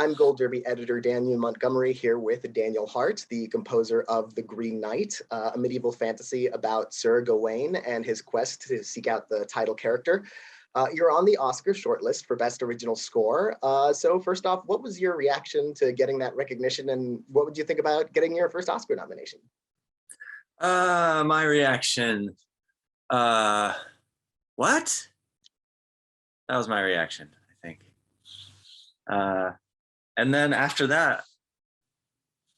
I'm Gold Derby editor Daniel Montgomery here with Daniel Hart, the composer of The Green Knight, a medieval fantasy about Sir Gawain and his quest to seek out the title character. You're on the Oscar shortlist for Best Original Score. So first off, what was your reaction to getting that recognition, and what would you think about getting your first Oscar nomination? My reaction, what? That was my reaction, I think. And then after that,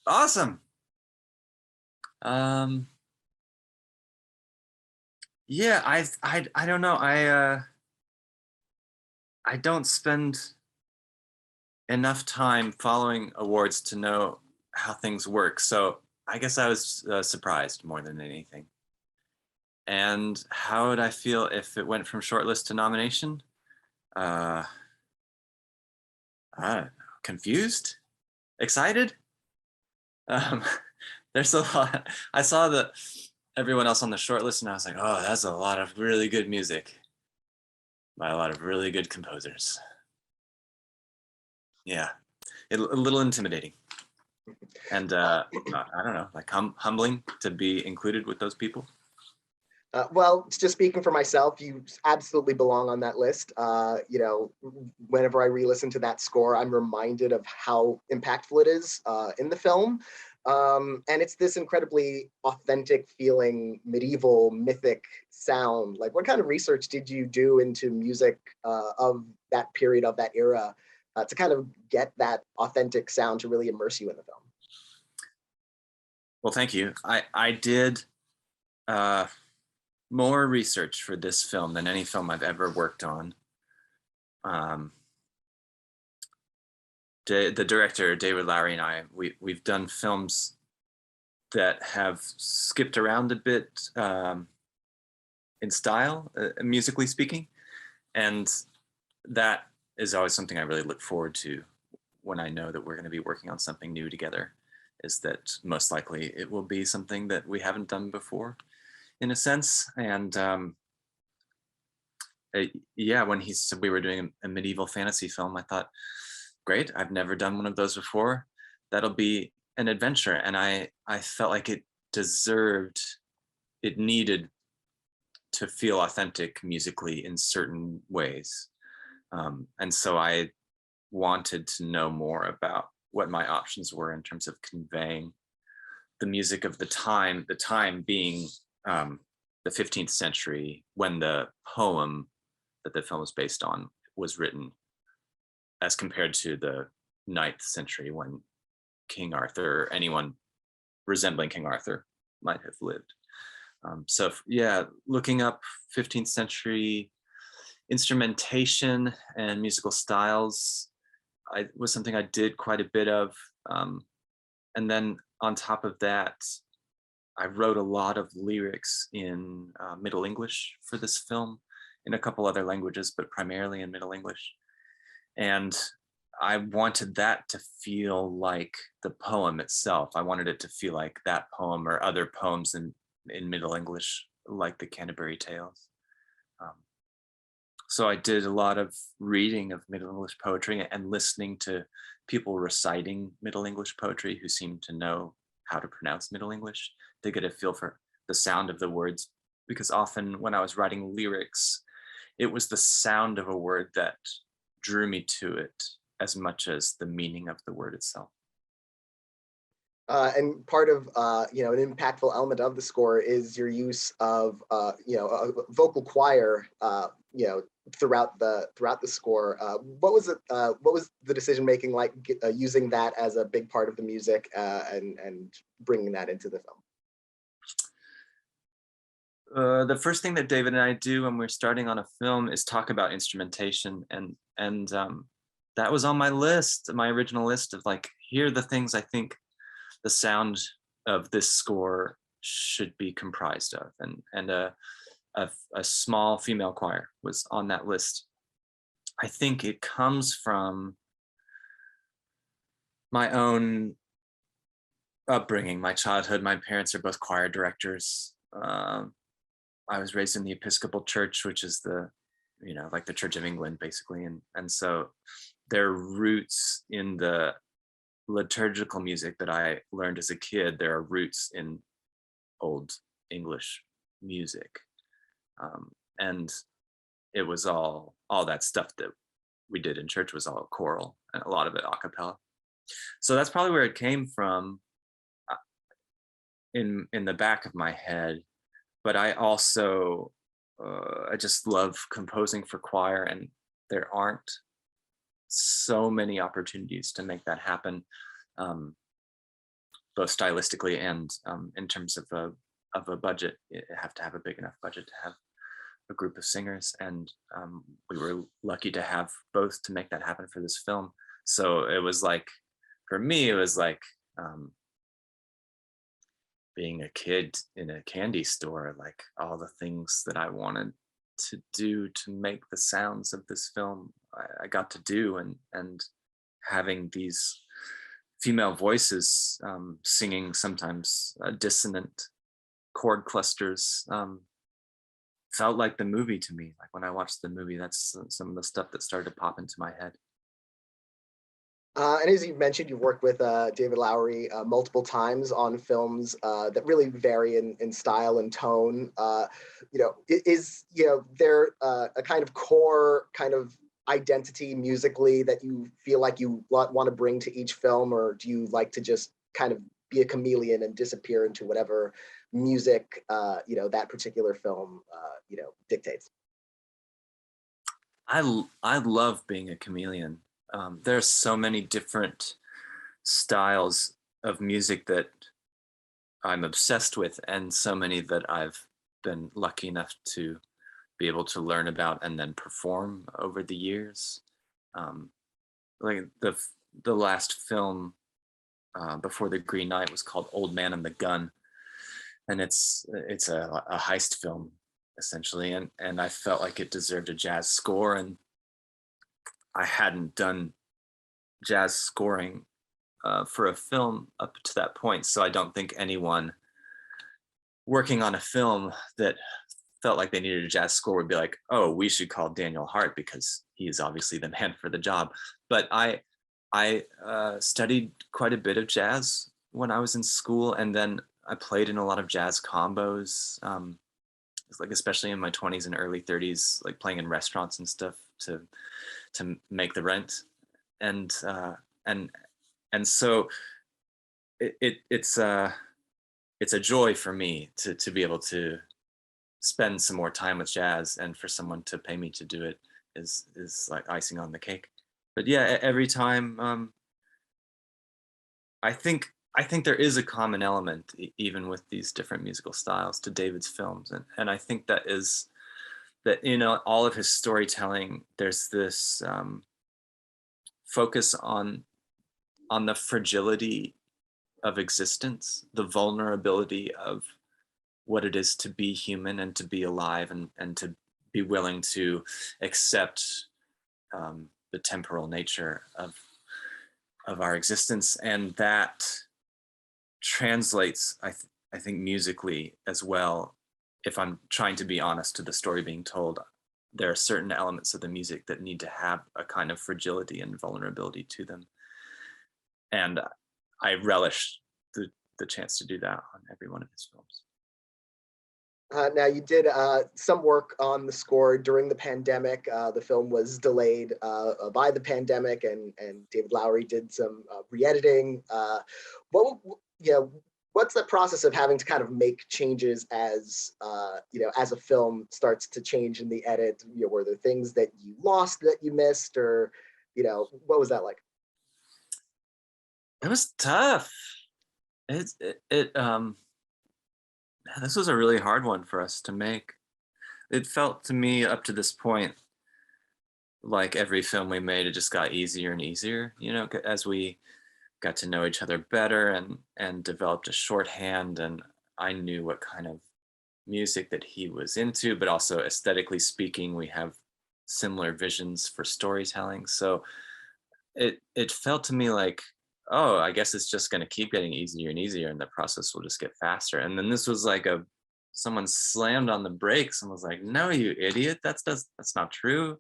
awesome. Yeah, I don't know. I don't spend enough time following awards to know how things work. So I guess I was surprised more than anything. And how would I feel if it went from shortlist to nomination? I don't know, confused, excited. There's a lot. I saw that everyone else on the shortlist, and I was like, oh, that's a lot of really good music by a lot of really good composers. Yeah, a little intimidating. And I don't know, like humbling to be included with those people. Well, just speaking for myself, you absolutely belong on that list. You know, whenever I re-listen to that score, I'm reminded of how impactful it is in the film. And it's this incredibly authentic feeling, medieval, mythic sound. Like, what kind of research did you do into music of that period, of that era, to kind of get that authentic sound to really immerse you in the film? Well, thank you. I did more research for this film than any film I've ever worked on. The director, David Lowery, and I, we've done films that have skipped around a bit in style, musically speaking. And that is always something I really look forward to when I know that we're going to be working on something new together, is that most likely it will be something that we haven't done before, in a sense. And yeah, when he said we were doing a medieval fantasy film, I thought, great, I've never done one of those before. That'll be an adventure. And I felt like it needed to feel authentic musically in certain ways. And so I wanted to know more about what my options were in terms of conveying the music of the time being the 15th century, when the poem that the film was based on was written, as compared to the 9th century, when King Arthur, or anyone resembling King Arthur, might have lived. So yeah, looking up 15th century instrumentation and musical styles was something I did quite a bit of. And then on top of that, I wrote a lot of lyrics in Middle English for this film, in a couple other languages, but primarily in Middle English. And I wanted that to feel like the poem itself. I wanted it to feel like that poem or other poems in Middle English, like the Canterbury Tales. So I did a lot of reading of Middle English poetry and listening to people reciting Middle English poetry who seemed to know how to pronounce Middle English, to get a feel for the sound of the words. Because often when I was writing lyrics, it was the sound of a word that drew me to it as much as the meaning of the word itself. And part of you know, an impactful element of the score is your use of you know, a vocal choir you know, throughout the score. What was it? What was the decision making like, using that as a big part of the music and bringing that into the film? The first thing that David and I do when we're starting on a film is talk about instrumentation, and that was on my list, my original list of like, here are the things I think the sound of this score should be comprised of, and a small female choir was on that list. I think it comes from my own upbringing, my childhood. My parents are both choir directors. I was raised in the Episcopal Church, which is the, you know, like the Church of England, basically. And so their roots in the liturgical music that I learned as a kid. There are roots in old English music. And it was all that stuff that we did in church was all choral, and a lot of it a cappella. So that's probably where it came from, uh, in the back of my head. But I also, I just love composing for choir, and there aren't so many opportunities to make that happen, um, both stylistically and in terms of a budget. You have to have a big enough budget to have a group of singers, and we were lucky to have both to make that happen for this film. So it was like, for me, it was like being a kid in a candy store, like all the things that I wanted to do to make the sounds of this film, I got to do, and having these female voices singing sometimes dissonant chord clusters felt like the movie to me. Like when I watched the movie, that's some of the stuff that started to pop into my head. And as you mentioned, you've worked with David Lowery multiple times on films that really vary in style and tone. Is there a kind of core kind of identity musically that you feel like you want to bring to each film, or do you like to just kind of be a chameleon and disappear into whatever music that particular film dictates? I love being a chameleon. There's so many different styles of music that I'm obsessed with, and so many that I've been lucky enough to be able to learn about and then perform over the years. Like the last film before the Green Knight was called Old Man and the Gun, and it's a heist film essentially, and I felt like it deserved a jazz score, and I hadn't done jazz scoring for a film up to that point. So I don't think anyone working on a film that felt like they needed a jazz score would be like, oh, we should call Daniel Hart because he is obviously the man for the job. But I studied quite a bit of jazz when I was in school, and then I played in a lot of jazz combos, like especially in my 20s and early 30s, like playing in restaurants and stuff to make the rent, and so it's a joy for me to be able to spend some more time with jazz, and for someone to pay me to do it is like icing on the cake. But yeah, every time I think there is a common element, even with these different musical styles, to David's films, and I think that is that all of his storytelling, there's this focus on the fragility of existence, the vulnerability of what it is to be human and to be alive, and to be willing to accept the temporal nature of our existence. And that translates, I think, musically as well. If I'm trying to be honest to the story being told, there are certain elements of the music that need to have a kind of fragility and vulnerability to them. And I relish the chance to do that on every one of his films. Now, you did some work on the score during the pandemic. The film was delayed by the pandemic, and David Lowery did some re-editing. What what's the process of having to kind of make changes as as a film starts to change in the edit? Were there things that you lost that you missed, or what was that like? It was tough. This was a really hard one for us to make. It felt to me up to this point like every film we made, it just got easier and easier, as we got to know each other better, and developed a shorthand, and I knew what kind of music that he was into, but also aesthetically speaking, we have similar visions for storytelling. So it felt to me like, oh, I guess it's just going to keep getting easier and easier, and the process will just get faster. And then this was like someone slammed on the brakes and was like, no, you idiot, that's not true.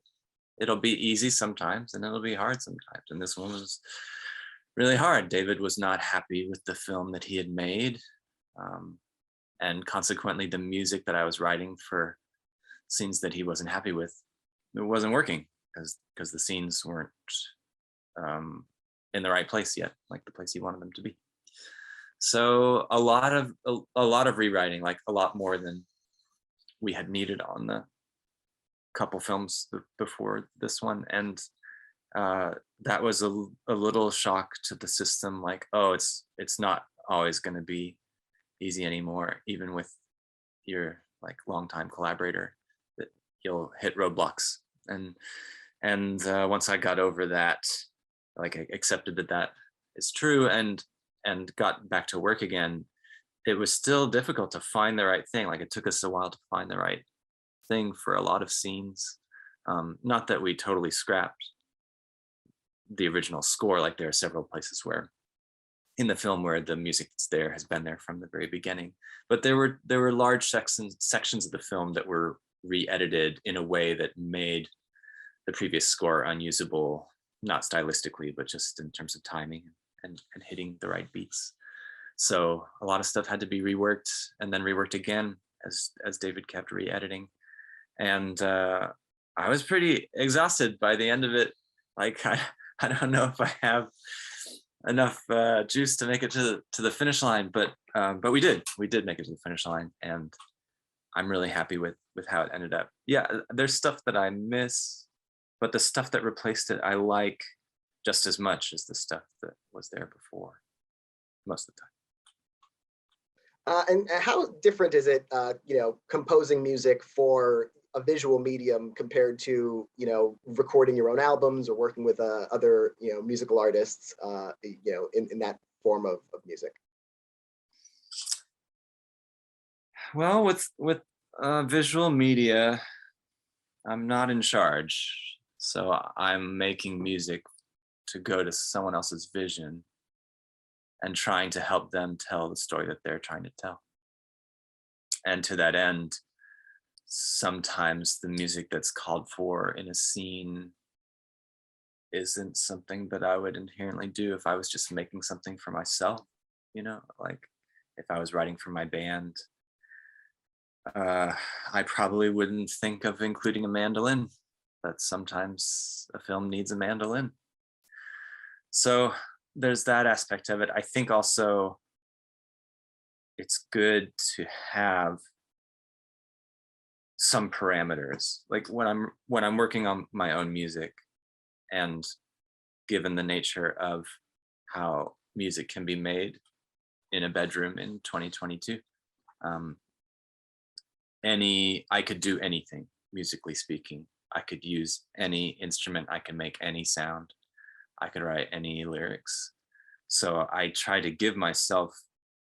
it'll be easy sometimes and it'll be hard sometimes. And this one was really hard. David was not happy with the film that he had made. And consequently, the music that I was writing for scenes that he wasn't happy with, it wasn't working because the scenes weren't in the right place yet, like the place he wanted them to be. So a lot of rewriting, like a lot more than we had needed on the couple films before this one. And that was a little shock to the system, like, oh, it's not always going to be easy anymore, even with your like longtime collaborator, that you'll hit roadblocks. And once I got over that, like I accepted that is true and got back to work again, it was still difficult to find the right thing. Like it took us a while to find the right thing for a lot of scenes. Not that we totally scrapped the original score, like there are several places where in the film where the music that's there has been there from the very beginning, but there were large sections of the film that were re-edited in a way that made the previous score unusable, not stylistically, but just in terms of timing and hitting the right beats. So a lot of stuff had to be reworked and then reworked again as David kept re-editing. And I was pretty exhausted by the end of it. Like I don't know if I have enough juice to make it to the finish line, but we did make it to the finish line, and I'm really happy with how it ended up. Yeah, there's stuff that I miss, but the stuff that replaced it I like just as much as the stuff that was there before, most of the time. And how different is it, composing music for a visual medium compared to, recording your own albums or working with other, musical artists, in that form of music? Well, with visual media, I'm not in charge. So I'm making music to go to someone else's vision and trying to help them tell the story that they're trying to tell. And to that end, sometimes the music that's called for in a scene isn't something that I would inherently do if I was just making something for myself, like if I was writing for my band, I probably wouldn't think of including a mandolin, but sometimes a film needs a mandolin. So there's that aspect of it. I think also it's good to have some parameters. Like when I'm working on my own music, and given the nature of how music can be made in a bedroom in 2022, I could do anything musically speaking. I could use any instrument, I can make any sound, I could write any lyrics. So I try to give myself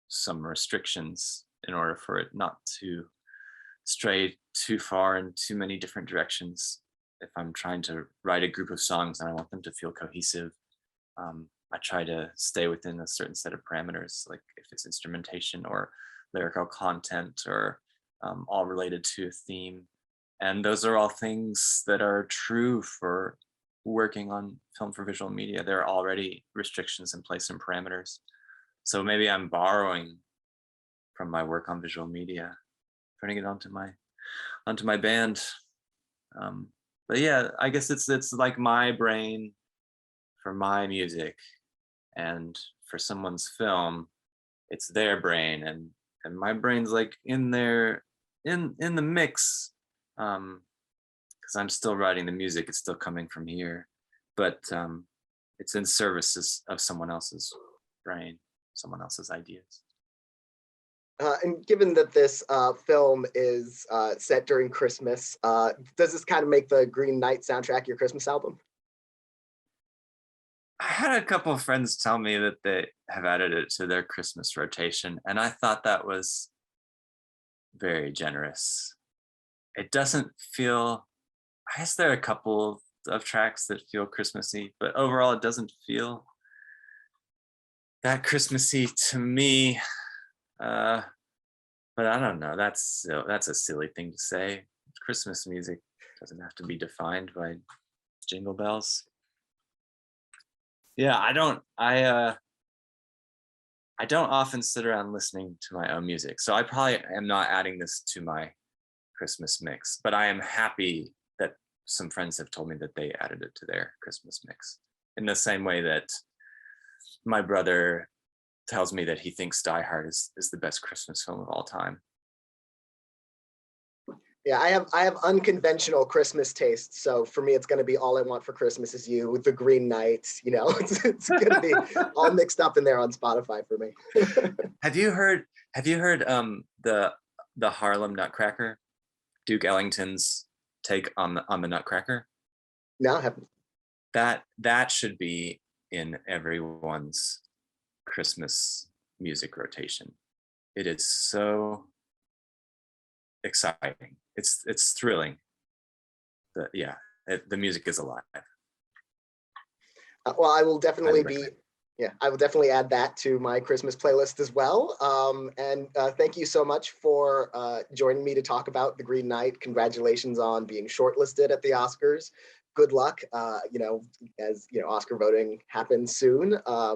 some restrictions in order for it not to stray too far in too many different directions. If I'm trying to write a group of songs and I want them to feel cohesive, I try to stay within a certain set of parameters, like if it's instrumentation or lyrical content or all related to a theme. And those are all things that are true for working on film for visual media. There are already restrictions in place and parameters. So maybe I'm borrowing from my work on visual media, putting it onto my band. But yeah, I guess it's like my brain for my music, and for someone's film, it's their brain, and my brain's like in there in the mix, because I'm still writing the music. It's still coming from here, but it's in service of someone else's brain, someone else's ideas. And given that this film is set during Christmas, does this kind of make the Green Knight soundtrack your Christmas album? I had a couple of friends tell me that they have added it to their Christmas rotation, and I thought that was very generous. It doesn't feel, I guess there are a couple of tracks that feel Christmassy, but overall it doesn't feel that Christmassy to me. But I don't know, that's a silly thing to say. Christmas music doesn't have to be defined by Jingle Bells. Yeah, I don't often sit around listening to my own music, so I probably am not adding this to my Christmas mix, but I am happy that some friends have told me that they added it to their Christmas mix, in the same way that my brother tells me that he thinks Die Hard is the best Christmas film of all time. Yeah, I have unconventional Christmas tastes. So for me, it's going to be All I Want for Christmas Is You, The Green Knight. You know, it's going to be all mixed up in there on Spotify for me. Have you heard the Harlem Nutcracker, Duke Ellington's take on the Nutcracker? No, I haven't. That should be in everyone's Christmas music rotation. It is so exciting. It's thrilling. The music is alive. Well, I will definitely Highly recommend. I will definitely add that to my Christmas playlist as well. And thank you so much for joining me to talk about The Green Knight. Congratulations on being shortlisted at the Oscars. Good luck, you know, as you know, Oscar voting happens soon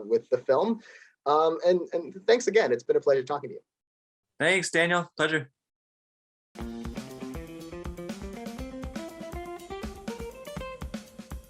with the film. And thanks again. It's been a pleasure talking to you. Thanks, Daniel. Pleasure.